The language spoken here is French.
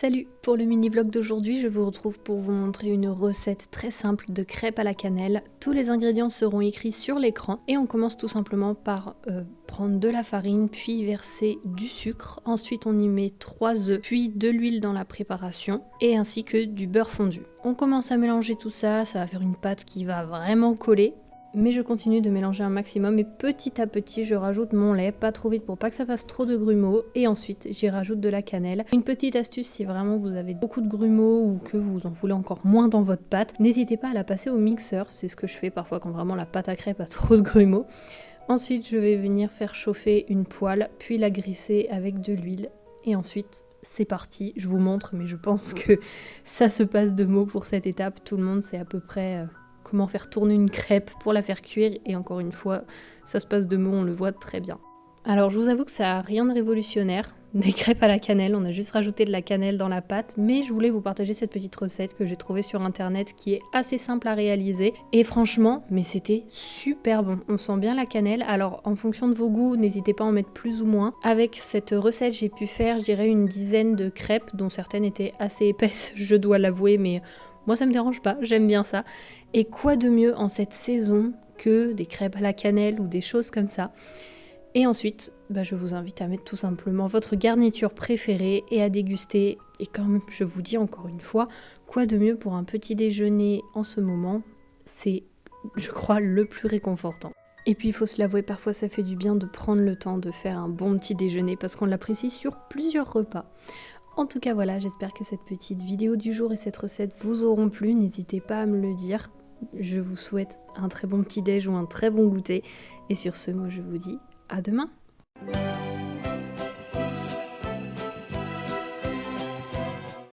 Salut! Pour le mini-vlog d'aujourd'hui, je vous retrouve pour vous montrer une recette très simple de crêpes à la cannelle. Tous les ingrédients seront écrits sur l'écran et on commence tout simplement par prendre de la farine, puis verser du sucre. Ensuite, on y met 3 œufs, puis de l'huile dans la préparation et ainsi que du beurre fondu. On commence à mélanger tout ça, ça va faire une pâte qui va vraiment coller. Mais je continue de mélanger un maximum et petit à petit je rajoute mon lait, pas trop vite pour pas que ça fasse trop de grumeaux, et ensuite j'y rajoute de la cannelle. Une petite astuce, si vraiment vous avez beaucoup de grumeaux ou que vous en voulez encore moins dans votre pâte, n'hésitez pas à la passer au mixeur, c'est ce que je fais parfois quand vraiment la pâte à crêpes a trop de grumeaux. Ensuite je vais venir faire chauffer une poêle, puis la grisser avec de l'huile, et ensuite c'est parti. Je vous montre, mais je pense que ça se passe de mots pour cette étape, tout le monde sait à peu près comment faire tourner une crêpe pour la faire cuire, et encore une fois, ça se passe de mots, on le voit très bien. Alors je vous avoue que ça n'a rien de révolutionnaire, des crêpes à la cannelle, on a juste rajouté de la cannelle dans la pâte, mais je voulais vous partager cette petite recette que j'ai trouvée sur internet qui est assez simple à réaliser, et franchement, mais c'était super bon, on sent bien la cannelle. Alors en fonction de vos goûts, n'hésitez pas à en mettre plus ou moins. Avec cette recette, j'ai pu faire, je dirais, une dizaine de crêpes, dont certaines étaient assez épaisses, je dois l'avouer, mais moi ça me dérange pas, j'aime bien ça. Et quoi de mieux en cette saison que des crêpes à la cannelle ou des choses comme ça. Et ensuite, je vous invite à mettre tout simplement votre garniture préférée et à déguster. Et comme je vous dis encore une fois, quoi de mieux pour un petit déjeuner en ce moment, c'est, je crois, le plus réconfortant. Et puis il faut se l'avouer, parfois ça fait du bien de prendre le temps de faire un bon petit déjeuner parce qu'on l'apprécie sur plusieurs repas. En tout cas voilà, j'espère que cette petite vidéo du jour et cette recette vous auront plu, n'hésitez pas à me le dire. Je vous souhaite un très bon petit déj ou un très bon goûter. Et sur ce, moi je vous dis à demain.